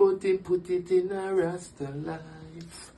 but him put it in a Rasta life.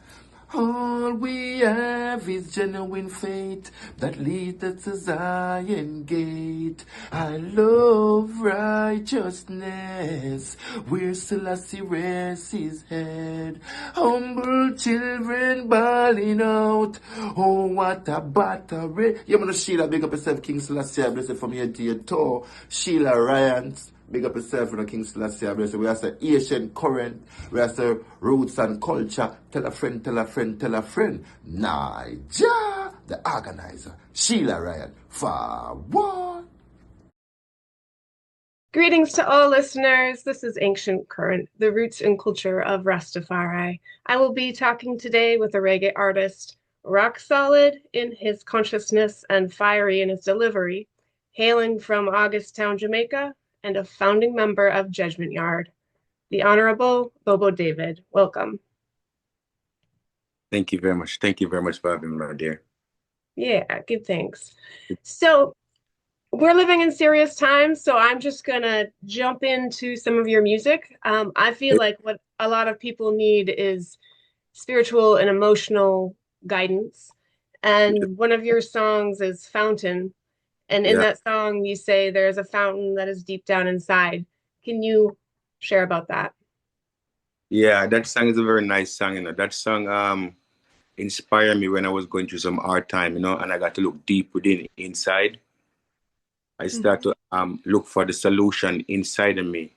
All we have is genuine faith that leads us to Zion gate. I love righteousness, where Selassie rests his head. Humble children bawling out, oh what a battery. You know Sheila, big up yourself, King Selassie, I bless it from here to your toe. Sheila Ryans. Big up yourself in the King Selassie. We have the Asian current. We have the roots and culture. Tell a friend, tell a friend, tell a friend. Niger, the organizer. Sheila Ryan. Forward. Greetings to all listeners. This is Ancient Current, the roots and culture of Rastafari. I will be talking today with a reggae artist, rock solid in his consciousness and fiery in his delivery, hailing from August Town, Jamaica, and a founding member of Judgement Yard, the Honorable Bobo David. Welcome. Thank you very much. Thank you very much for having me, my dear. Yeah, give thanks. So we're living in serious times, so I'm just gonna jump into some of your music. I feel like what a lot of people need is spiritual and emotional guidance. And one of your songs is Fountain. And in that song, you say there's a fountain that is deep down inside. Can you share about that? Yeah, that song is a very nice song. That song inspired me when I was going through some hard time, and I got to look deep within inside. I start to look for the solution inside of me,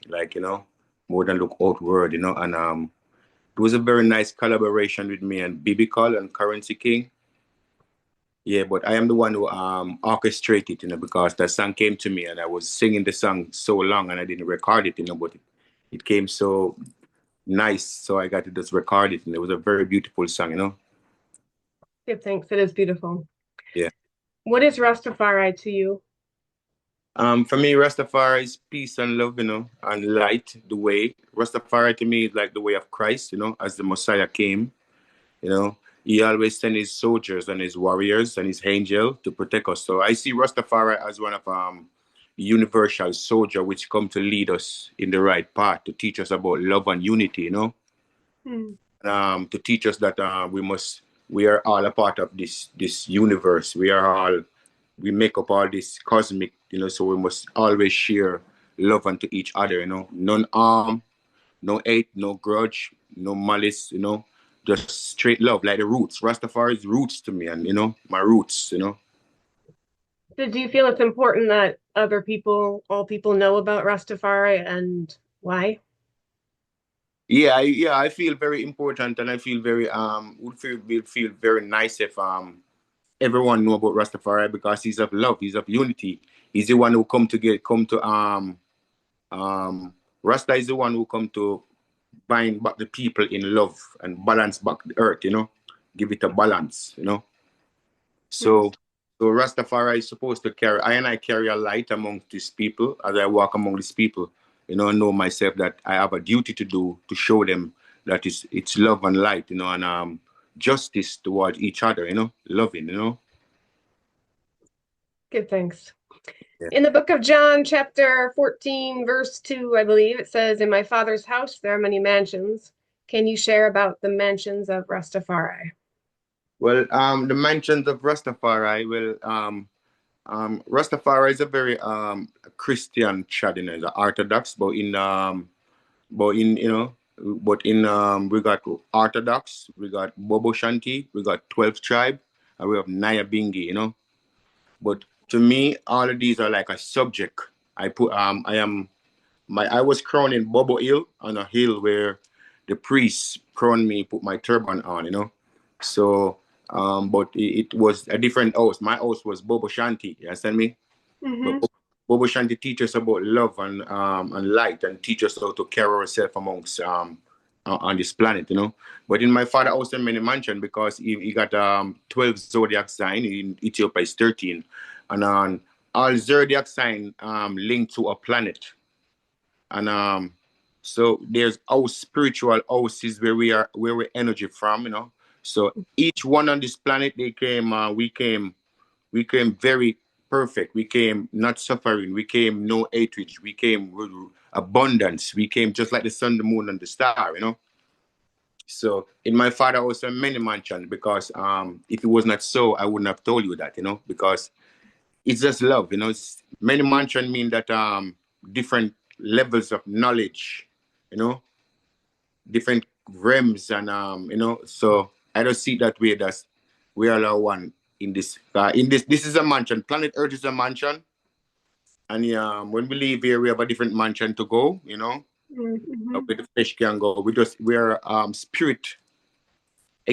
more than look outward, and it was a very nice collaboration with me and Bibical and Currency King. Yeah, but I am the one who orchestrated, because that song came to me and I was singing the song so long and I didn't record it, but it came so nice, so I got to just record it, and it was a very beautiful song, Yeah, thanks. It is beautiful. Yeah. What is Rastafari to you? For me, Rastafari is peace and love, and light, the way. Rastafari to me is like the way of Christ, as the Messiah came, He always sent his soldiers and his warriors and his angel to protect us. So I see Rastafari as one of universal soldier which come to lead us in the right path, to teach us about love and unity, to teach us that we are all a part of this universe. We make up all this cosmic, so we must always share love unto each other, None harm, no hate, no grudge, no malice, just straight love, like the roots. Rastafari's roots to me, and my roots, So do you feel it's important that all people know about Rastafari, and why? Yeah, I feel very important, and I feel very would feel very nice if everyone know about Rastafari, because he's of love, he's of unity. He's the one who Rasta is the one who come to bind back the people in love and balance back the earth, give it a balance, So Rastafari is supposed to carry, I carry a light amongst these people as I walk among these people, know myself that I have a duty to do, to show them that it's love and light, and justice towards each other, loving, Good, thanks. Yeah. In the book of John, chapter 14, verse 2, I believe, it says, "In my Father's house there are many mansions." Can you share about the mansions of Rastafari? Well, the mansions of Rastafari, Rastafari is a very Christian tradition, it's Orthodox, but in we got Orthodox, we got Bobo Shanti, we got 12th tribe, and we have Naya Bingi, But to me, all of these are like a subject. I was crowned in Bobo Hill, on a hill where the priest crowned me, put my turban on, So but it was a different house. My house was Bobo Shanti, you understand me? But Bobo Shanti teach us about love and light, and teach us how to carry ourselves amongst on this planet, But in my father house, there many mansion, because he got 12 zodiac sign. In Ethiopia is 13, and all zodiac sign linked to a planet, and so there's our spiritual houses where we energy from, So each one on this planet, we came very perfect. We came not suffering. We came no hatred. We came with abundance. We came just like the sun, the moon, and the star, you know. So in my father house, many mansion because if it was not so, I wouldn't have told you that, you know, because it's just love, you know. Many mansion mean that different levels of knowledge, you know, different realms, and you know. So I don't see it that way. That we are all one in this. This is a mansion. Planet Earth is a mansion, and when we leave here, we have a different mansion to go, you know. Mm-hmm. Where the flesh can go. We're spirit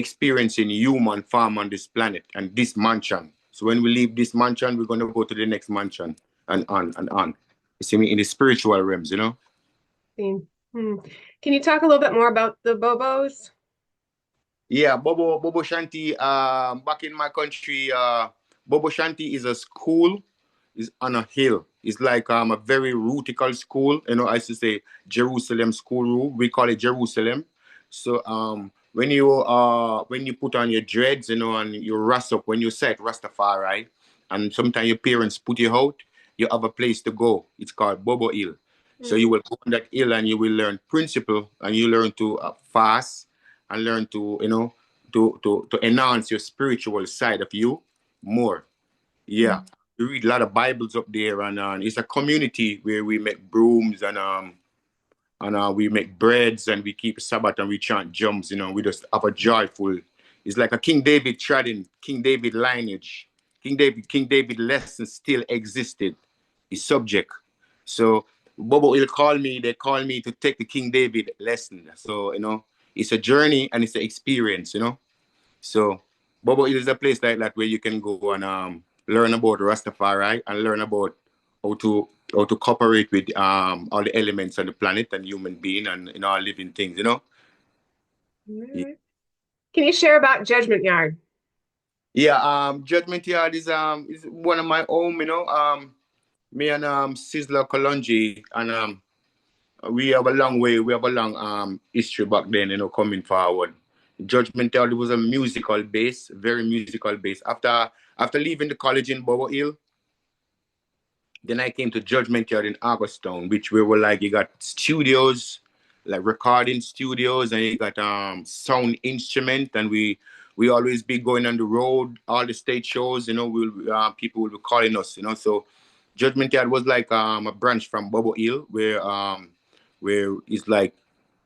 experiencing human form on this planet and this mansion. So when we leave this mansion, we're going to go to the next mansion and on and on. You see me in the spiritual realms, you know? Hmm. Can you talk a little bit more about the Bobos? Yeah, Bobo Shanti, back in my country, Bobo Shanti is a school, is on a hill. It's like a very rootical school. You know, I used to say Jerusalem school rule. We call it Jerusalem. So when you put on your dreads, you know, and you rust up, when you set Rastafari, and sometimes your parents put you out, you have a place to go. It's called Bobo Hill. So you will go on that hill and you will learn principle, and you learn to fast, and learn to, you know, to enhance your spiritual side of you more. Yeah. We read a lot of Bibles up there, and it's a community where we make brooms, and we make breads, and we keep Sabbath, and we chant jumps, you know. We just have a joyful. It's like a King David trading, King David lineage. King David lesson still existed. His subject. So Bobo will call me, they call me to take the King David lesson. So, you know, it's a journey and it's an experience, you know. So Bobo is a place like that where you can go and learn about Rastafari and learn about how to cooperate with all the elements on the planet and human being and, you know, all living things, you know. Yeah, Can you share about Judgement Yard? yeah, Judgement Yard is one of my home, you know. Me and Sizzler Kalonji, and we have a long way, we have a long history back then, you know, coming forward. Judgment Yard was a musical base, very musical base. After leaving the college in Bobo Hill, then I came to Judgment Yard in August Town, which we were like, you got studios, like recording studios, and you got sound instrument, and we always be going on the road, all the stage shows, you know, people will be calling us, you know. So Judgment Yard was like a branch from Bobo Hill, where it's like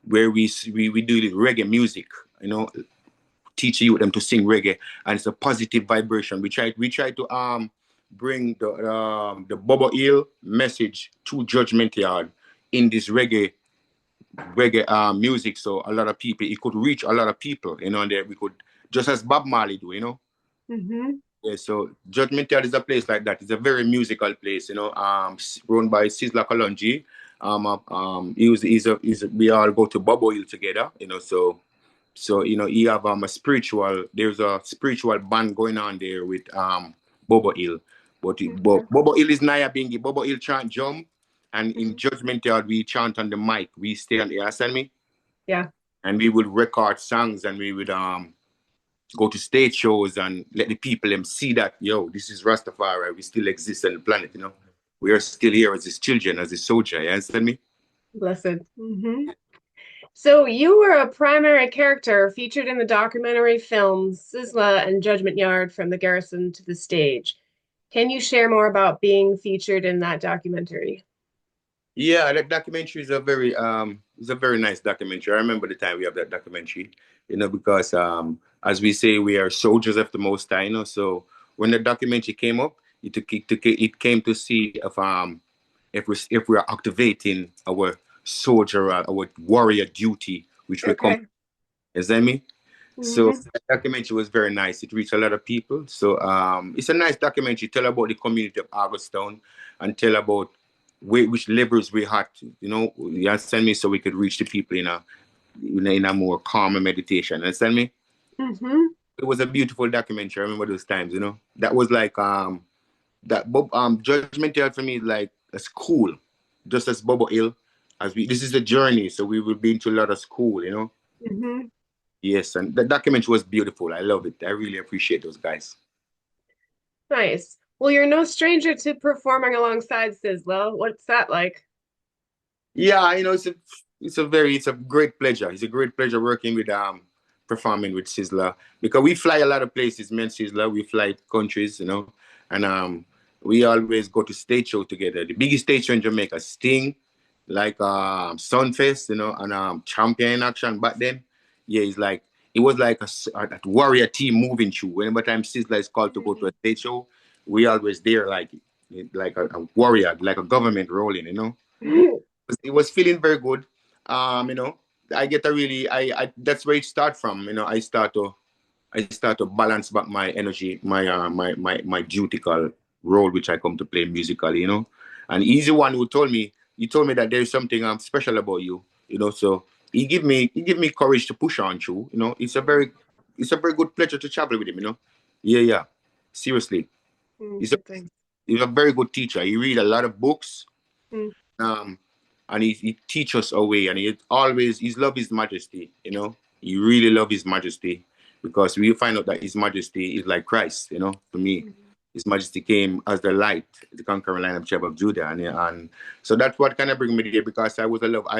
where we do the reggae music, you know, teach you them to sing reggae, and it's a positive vibration. We try to bring the Bobo Hill message to Judgment Yard in this reggae music. So a lot of people, it could reach a lot of people, you know, and we could, just as Bob Marley do, you know. Yeah, so Judgment Yard is a place like that. It's a very musical place, you know, run by Sizzler Kalonji. We all go to Bobo Hill together, you know. So you know, you have there's a spiritual band going on there with Bobo Hill. But Bobo Hill is Naya Bingi. Bobo Hill chant jump, and in Judgment Yard we chant on the mic. We stay on the, you understand me? Yeah. And we would record songs, and we would go to stage shows and let the people see that, yo, this is Rastafari. We still exist on the planet, you know. We are still here as his children, as his soldier. You understand me? Blessed. So you were a primary character featured in the documentary films Sizzla and Judgment Yard from the Garrison to the Stage. Can you share more about being featured in that documentary? Yeah, that documentary is a very nice documentary. I remember the time we have that documentary, you know, because as we say, we are soldiers of the Most High, you know. So when the documentary came up, it came to see if we're activating our soldier, our warrior duty, which we come. Is that me? So that documentary was very nice. It reached a lot of people. So it's a nice documentary. Tell about the community of August Town, and tell about which levels we had to, you know, you understand me, so we could reach the people in a more calm meditation. Understand me? It was a beautiful documentary. I remember those times, you know. That was like Judgment Yard for me is like a school, just as Bobo Hill. This is a journey, so we will be into a lot of school, you know. Yes, and the documentary was beautiful. I love it. I really appreciate those guys. Nice. Well, you're no stranger to performing alongside Sizzla. What's that like? Yeah, it's a great pleasure. It's a great pleasure working with performing with Sizzla because we fly a lot of places, me and Sizzla. We fly countries, and we always go to stage show together. The biggest stage show in Jamaica, Sting, like Sunfest, and Champion Action back then. Yeah, it was like a warrior team moving through. Whenever time Sizzla is called to go to a stage show, we always there like a warrior, like a government rolling. It was feeling very good. Um, you know, I get a really I that's where it start from. I start to balance back my energy, my dutical role which I come to play musically. And Easy One who told me that there's something special about you. So he give me courage to push on through. It's a very good pleasure to travel with him. Yeah, yeah. Seriously. He's a Good thing. he's a very good teacher. He read a lot of books. Mm. Um and he teach us a way, and he's love his majesty. He really love his majesty, because we find out that his majesty is like Christ. To me, his majesty came as the light, the conquering line of tribe of Judah, and so that's what kind of bring me there, because I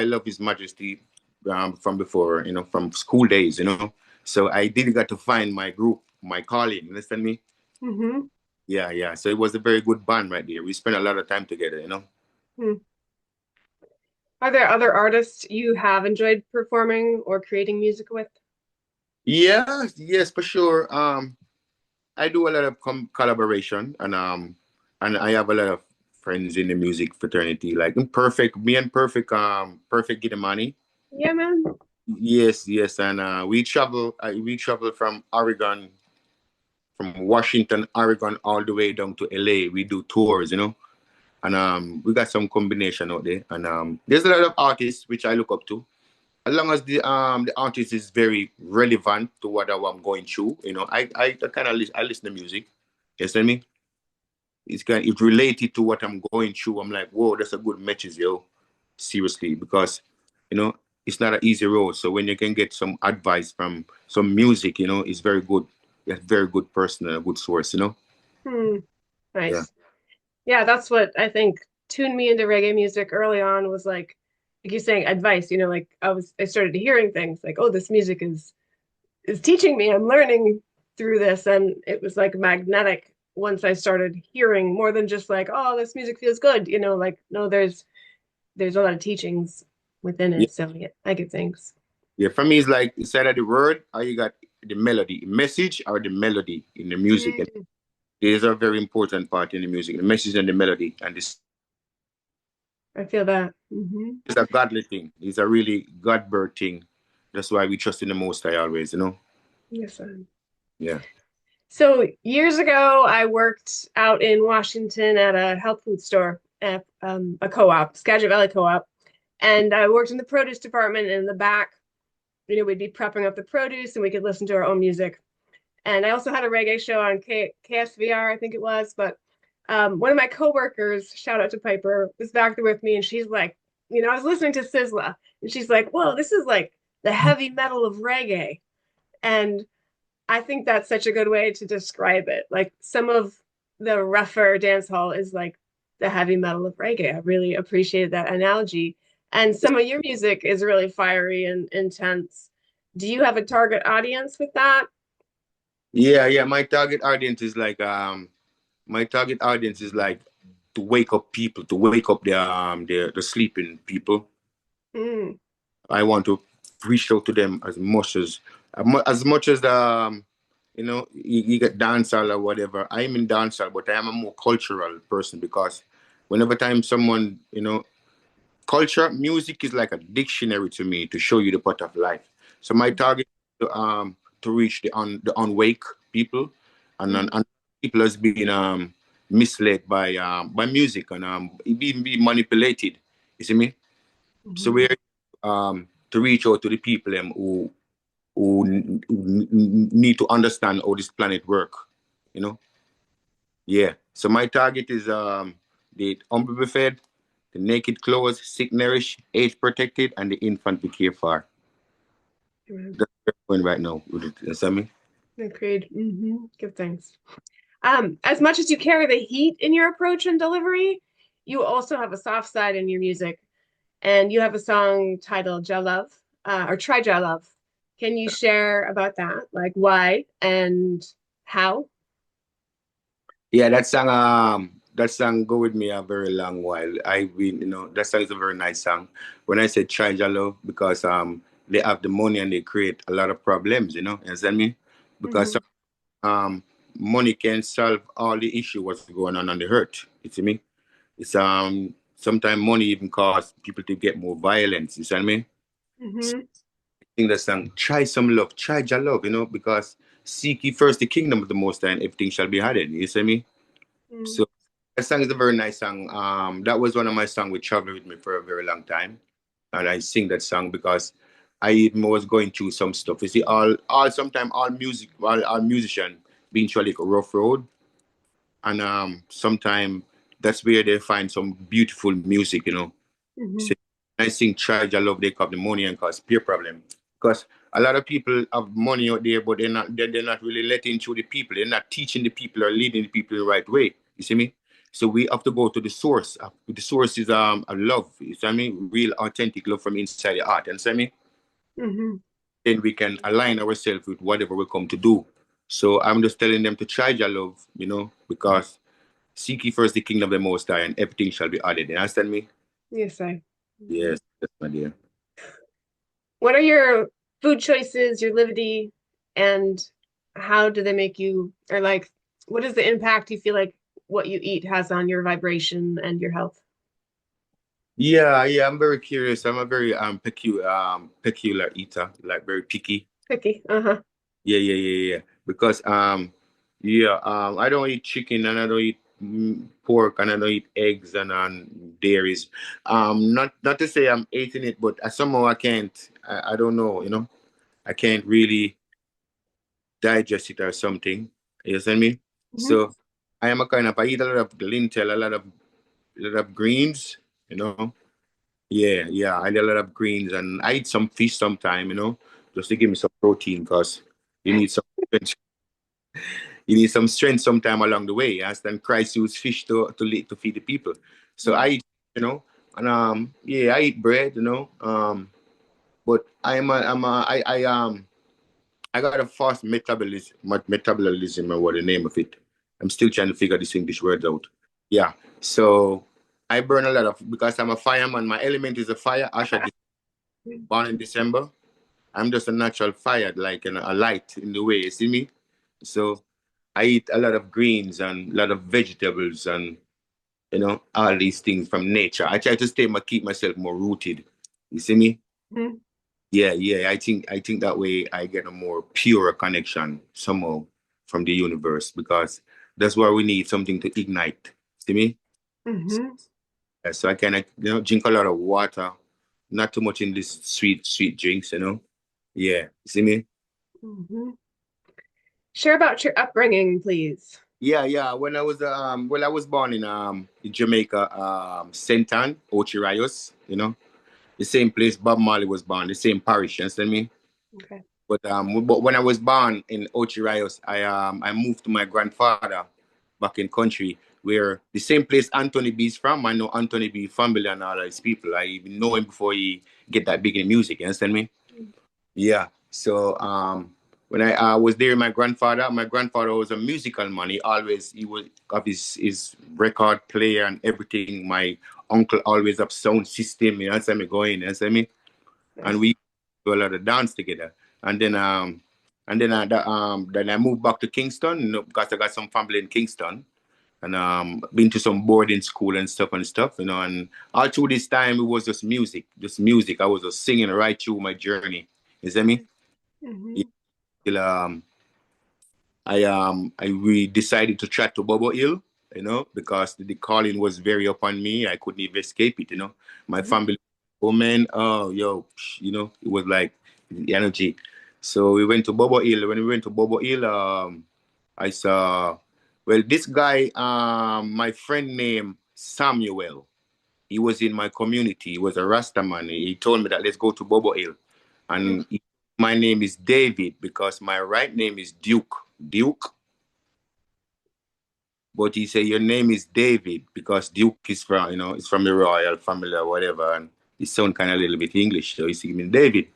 love his majesty from before, from school days. So I did got to find my group, my calling. You understand me? Mm-hmm. Yeah, yeah. So it was a very good band right there. We spent a lot of time together. Mm. Are there other artists you have enjoyed performing or creating music with? Yeah, yes, for sure. I do a lot of collaboration, and I have a lot of friends in the music fraternity, like me and Perfect Gidamani. Yeah, man. Yes, yes, and we travel from Oregon, from Washington, Oregon, all the way down to LA. We do tours. And we got some combination out there, and there's a lot of artists which I look up to. As long as the artist is very relevant to what I'm going through. I kind of listen to music. You understand me? It's related to what I'm going through. I'm like, whoa, that's a good message, yo. Seriously, because you know it's not an easy road. So when you can get some advice from some music, it's very good. It's very good person and a good source. Hmm. Yeah. Nice. Yeah, that's what I think tuned me into reggae music early on was like you're saying, advice, like I started hearing things like, oh, this music is teaching me. I'm learning through this. And it was like magnetic once I started hearing more than just like, oh, this music feels good, like no, there's a lot of teachings within Yeah. it. So yeah, I get things. Yeah. For me, it's like inside of the word, or you got the melody, message, or the melody in the music. And Mm, these are very important part in the music, the message and the melody. And this I feel that. Hmm. is a godly thing. It's a really God birth thing. That's why we trust in the Most High always. Yes. Yeah. So years ago, I worked out in Washington at a health food store, at a co-op, Skagit Valley Co-op, and I worked in the produce department. And in the back, we'd be prepping up the produce, and we could listen to our own music. And I also had a reggae show on KSVR, I think it was. But one of my coworkers, shout out to Piper, was back there with me, and she's like, I was listening to Sizzla, and she's like, "Whoa, this is like the heavy metal of reggae." And I think that's such a good way to describe it. Like some of the rougher dance hall is like the heavy metal of reggae. I really appreciated that analogy. And some of your music is really fiery and intense. Do you have a target audience with that? Yeah, yeah. My target audience is like to wake up people, to wake up the sleeping people. Mm, I want to reach out to them as much as you get dancehall or whatever. I'm in dancehall, but I am a more cultural person, because whenever time someone, culture, music is like a dictionary to me to show you the path of life. So my target is to reach the unwake people, and mm, and people has been misled by music, and even be manipulated. You see me? So mhm. we're to reach out to the people who need to understand how this planet work. You know? Yeah. So my target is the humble fed, the naked clothes, sick nourished, age protected, and the infant we care for. Amen. That's where we're going right now with it. You understand me? Agreed. Give thanks. As much as you carry the heat in your approach and delivery, you also have a soft side in your music. And you have a song titled Ja Love, or Try Ja Love. Can you share about that? Like why and how? Yeah, that song go with me a very long while. I've been, that song is a very nice song. When I say try your love, because they have the money and they create a lot of problems, you understand me? Because Hmm. money can solve all the issue what's going on the hurt. You see me? It's sometimes money even cause people to get more violence, you see what I mean? Hmm. Sing the song, try some love, try your love, because seek ye first the kingdom of the most high and everything shall be added. You see me? Hmm. So that song is a very nice song. That was one of my songs which traveled with me for a very long time. And I sing that song because I even was going through some stuff. You see, all sometimes all musician being through like a rough road. And sometimes that's where they find some beautiful music. Hmm. So I sing Charge I Love They Cop the Money and cause peer problem. Because a lot of people have money out there, but they're not really letting through the people. They're not teaching the people or leading the people the right way. You see me? So we have to go to the source. The source is a love. You see me? Real authentic love from inside the heart. And see me? Hmm. Then we can align ourselves with whatever we come to do. So I'm just telling them to try your love, because seek ye first the kingdom of the Most High, and everything shall be added. You understand me? Yes, I. Hmm. Yes, that's my dear. What are your food choices, your livity, and how do they make you, or like, what is the impact you feel like what you eat has on your vibration and your health? Yeah, yeah. I'm very curious. I'm a very peculiar eater, like very picky. Cookie. Uh-huh. Yeah, yeah, yeah, yeah. Because yeah, I don't eat chicken and I don't eat pork and I don't eat eggs and dairies. Not to say I'm eating it, but somehow I can't. I don't know. I can't really digest it or something. You understand me? Hmm. So I eat a lot of lentil, a lot of greens. You know. Yeah, yeah. I eat a lot of greens and I eat some fish sometime. Just to give me some protein because you need some. You need some strength sometime along the way. As then Christ used fish to feed the people. So I eat, and yeah, I eat bread, but I got a fast metabolism or what the name of it. I'm still trying to figure these English words out. Yeah. So I burn a lot of because I'm a fireman. My element is a fire. Born in December. I'm just a natural fire, like a light in the way. You see me? So I eat a lot of greens and a lot of vegetables and all these things from nature. I try to keep myself more rooted. You see me? Hmm. Yeah, yeah. I think that way I get a more pure connection somehow from the universe because that's where we need something to ignite. See me? Hmm. Yeah, so I can drink a lot of water, not too much in this sweet drinks. Yeah, see me? Hmm. Share about your upbringing, please. Yeah, yeah. When I was well, I was born in Jamaica, Saint Ann, Ochirayos, the same place Bob Marley was born, the same parish, you understand me? Okay. But when I was born in Ochirayos, I moved to my grandfather back in country where the same place Anthony B is from. I know Anthony B family and all these people. I even know him before he get that big in music, you understand me? Yeah. So when I was there, my grandfather was a musical man. He was of his record player and everything. My uncle always have sound system. You understand me going? You understand me? And Nice. we do a lot of dance together. And then I moved back to Kingston, because I got some family in Kingston. And been to some boarding school and stuff. And all through this time, it was just music, just music. I was just singing right through my journey. You see me? Hmm. Till we decided to track to Bobo Hill, because the calling was very upon me. I couldn't even escape it. My Hmm. family, oh man, oh yo, it was like the energy. So we went to Bobo Hill. When we went to Bobo Hill, I saw, well, this guy, my friend named Samuel. He was in my community. He was a Rasta man. He told me that let's go to Bobo Hill. And my name is David because my right name is Duke. Duke. but he said your name is David because Duke is from, it's from the royal family or whatever, and it sound kind of a little bit English, so he said me David.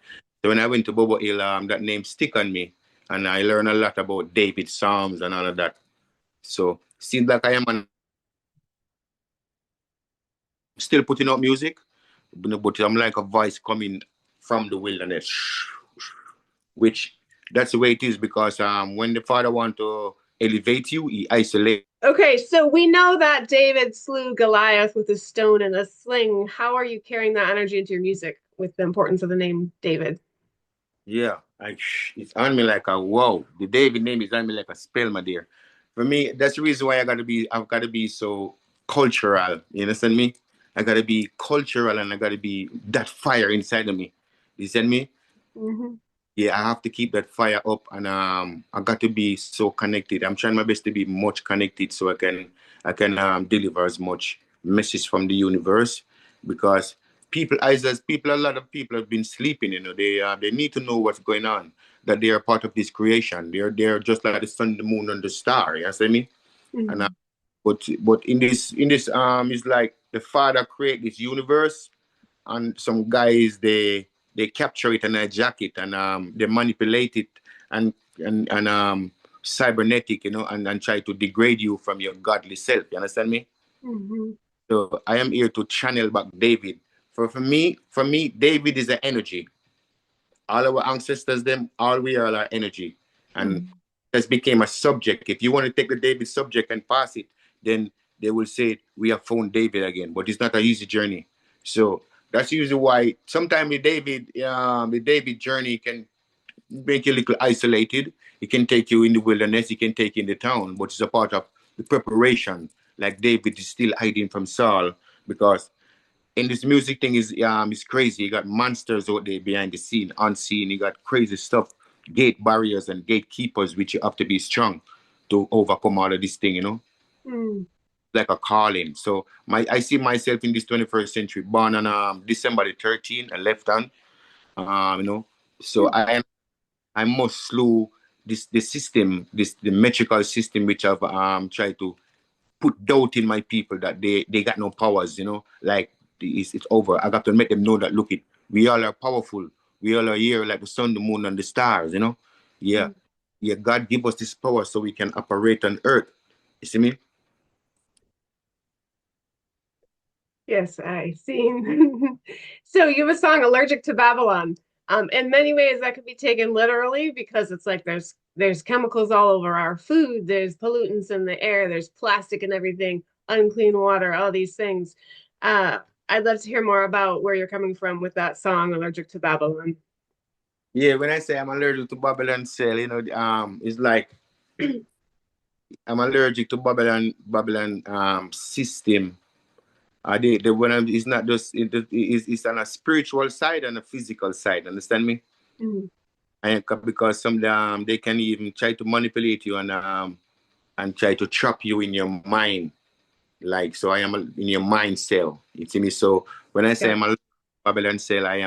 So when I went to Bobo Hill, that name stick on me, and I learned a lot about David Psalms and all of that. So seems like I am still putting out music, but I'm like a voice coming from the wilderness, which that's the way it is, because when the Father want to elevate you, he isolates. Okay, so we know that David slew Goliath with a stone and a sling. How are you carrying that energy into your music with the importance of the name David? Yeah, it's on me like a wow. The David name is on me like a spell, my dear. For me, that's the reason why I've got to be so cultural. You understand me? I got to be cultural, and I got to be that fire inside of me. You understand me? Mm-hmm. Yeah, I have to keep that fire up, and I got to be so connected. I'm trying my best to be much connected so I can deliver as much message from the universe, because a lot of people have been sleeping. They need to know what's going on, that they are part of this creation. They're just like the sun, the moon, and the star. You see me? Mm-hmm. And but in this it's like the Father create this universe, and some guys they capture it and hijack it, and they manipulate it, and cybernetic, and try to degrade you from your godly self. You understand me? Mm-hmm. So I am here to channel back David. For me, David is an energy. All our ancestors, them, all we are energy, and Mm-hmm. has became a subject. If you want to take the David subject and pass it, then they will say we have found David again. But it's not an easy journey. So that's usually why sometimes the David journey can make you a little isolated. It can take you in the wilderness. It can take you in the town. But it's a part of the preparation. Like David is still hiding from Saul, because in this music thing is crazy. You got monsters out there behind the scene, unseen. You got crazy stuff, gate barriers and gatekeepers, which you have to be strong to overcome all of this thing. Mm-hmm. Like a calling. So I see myself in this 21st century, born on December the 13th, and left on. So I must slew the system, the metrical system, which have tried to put doubt in my people that they got no powers. Like it's over. I got to make them know that, look, we all are powerful. We all are here like the sun, the moon, and the stars. Yeah. Mm-hmm. Yeah, God give us this power so we can operate on earth. You see me? Yes, I see. So you have a song, Allergic to Babylon. In many ways that could be taken literally, because it's like there's chemicals all over our food, there's pollutants in the air, there's plastic and everything, unclean water, all these things. Uh, I'd love to hear more about where you're coming from with that song, Allergic to Babylon. Yeah, when I say I'm allergic to Babylon cell, it's like I'm allergic to Babylon system. The when it's not just it's on a spiritual side and a physical side. Understand me? Mhm. And because some they can even try to manipulate you, and try to trap you in your mind. Like, so I am in your mind cell. You see me? So when I say Okay. I'm a Babylon cell, I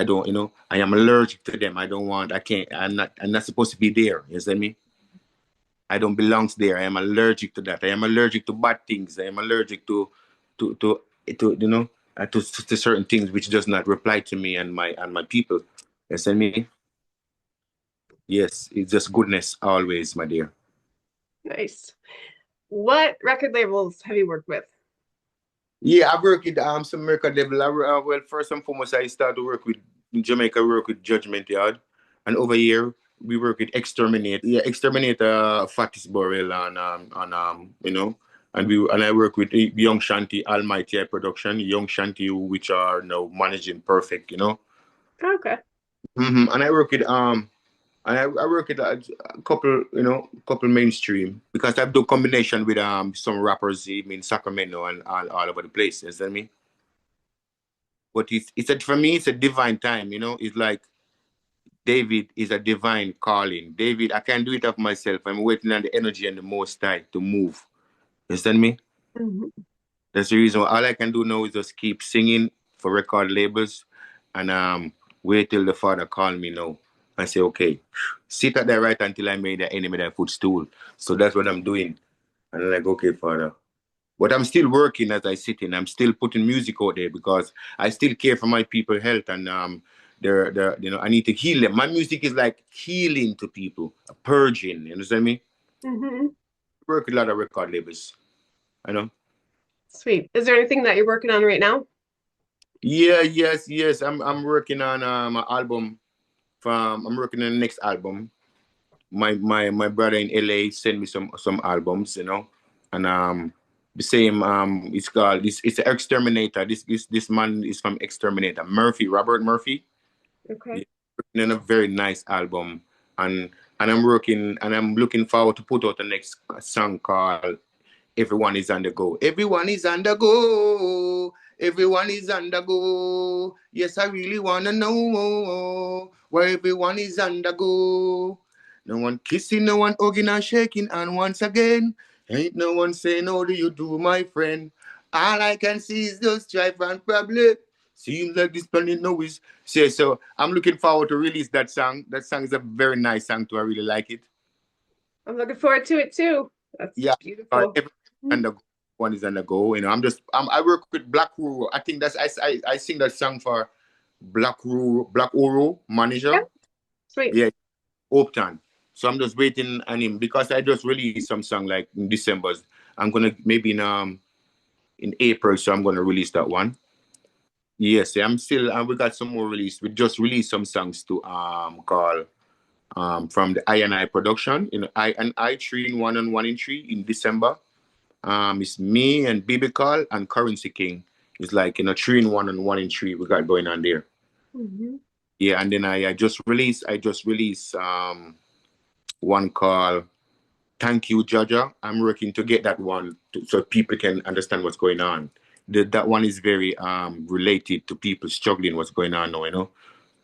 don't, I am allergic to them. I don't want, I can't, I'm not supposed to be there. You see me? I don't belong there. I am allergic to that. I am allergic to bad things. I am allergic to, to, to certain things which does not reply to me and my people. You see me? Yes, it's just goodness always, my dear. Nice. What record labels have you worked with? Yeah, I work with some record label. Well, first and foremost, I started to work with in Jamaica. Work with Judgement Yard, and over here we work with Exterminate. Yeah, Exterminate Fatis Borel, and I work with Young Shanty Almighty Production, Young Shanty, which are now managing Perfect. Okay. And I work with I work with a couple mainstream, because I do combination with some rappers even in Sacramento and all over the place. You know what I mean? But for me, it's a divine time. It's like David is a divine calling. David, I can't do it of myself. I'm waiting on the energy and the Most High to move. You understand me? Mhm. That's the reason why all I can do now is just keep singing for record labels, and wait till the Father call me now. I say, okay, sit at the right until I made the enemy thy footstool. So that's what I'm doing. And I'm like, okay, Father. But I'm still working as I sit in. I'm still putting music out there because I still care for my people' health and they're I need to heal them. My music is like healing to people, purging. You understand me? Mm-hmm. Work with a lot of record labels. I know. Sweet. Is there anything that you're working on right now? Yeah, yes. I'm working on an album. I'm working on the next album. My brother in LA sent me some albums, and the same it's called it's Exterminator. This man is from Exterminator. Robert Murphy. Okay. Yeah, working on a very nice album, and I'm looking forward to put out the next song called Everyone is on the go. Everyone is on the go. Everyone is on the go. Yes, I really wanna know where everyone is on the go. No one kissing, no one hugging and shaking, and once again, ain't no one saying, "How do you do, my friend?" All I can see is just strife and problem. Seems like this planet knows. So I'm looking forward to release that song. That song is a very nice song too. I really like it. I'm looking forward to it too. That's Yeah, beautiful. every and the one is on the go. I work with Black Ruru. I think I sing that song for Black Uru Yeah, manager. sweet. Yeah, Optan. So I'm just waiting on him because I just released some song like in December. I'm gonna maybe in April, so I'm gonna release that one. Yes, yeah, I'm still. We got some more release. We just released some songs to call from the I production. I 3 in 1 and 1 in 3 in December. It's me and BB Call and Currency King. It's like 3 in 1 and 1 in 3 we got going on there. Mm-hmm. Yeah, and then I just released one called Thank You Jaja. I'm working to get that one so people can understand what's going on. That one is very related to people struggling what's going on now,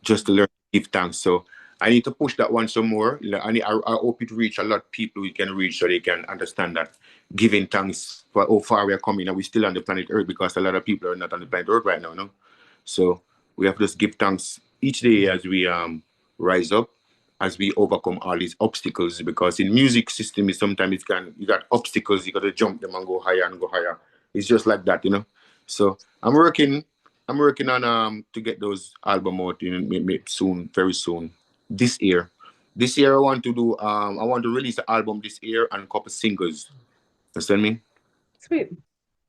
just to learn to give thanks. So I need to push that one some more. I hope it reach a lot of people we can reach so they can understand that giving thanks for how far we are coming and we're still on the planet Earth because a lot of people are not on the planet Earth right now, no? So we have to just give thanks each day as we rise up, as we overcome all these obstacles because in music system is sometimes you got obstacles, you gotta jump them and go higher and go higher. It's just like that. So I'm working on to get those album out soon, very soon. This year. This year I want to release an album this year and a couple singles. Understand me? Sweet.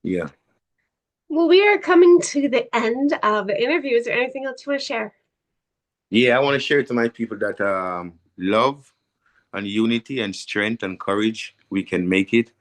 Yeah. Well, we are coming to the end of the interview. Is there anything else you want to share? Yeah, I want to share to my people that love and unity and strength and courage, we can make it.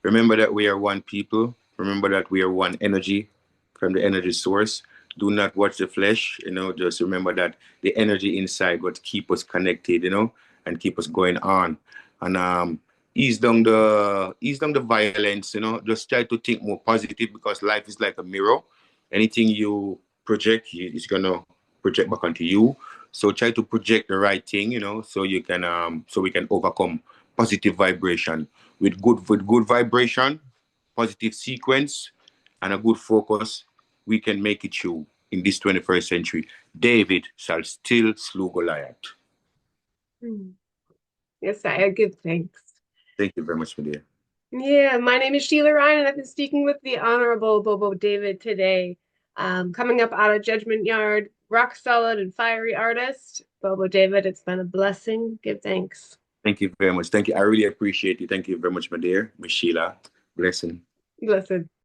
Remember that we are one people. Remember that we are one energy from the energy source. Do not watch the flesh, just remember that the energy inside what keep us connected, and keep us going on. And ease down the violence, just try to think more positive because life is like a mirror. Anything you project is gonna project back onto you. So try to project the right thing, so we can overcome positive vibration with good vibration, positive sequence, and a good focus. We can make it through in this 21st century. David shall still slew Goliath. Hmm. Yes, I give thanks. Thank you very much, my dear. Yeah, my name is Sheila Ryan, and I've been speaking with the Honorable Bobo David today. Coming up out of Judgment Yard, rock solid and fiery artist, Bobo David. It's been a blessing. Give thanks. Thank you very much. Thank you. I really appreciate you. Thank you very much, my dear, Miss Sheila. Blessing. Blessed.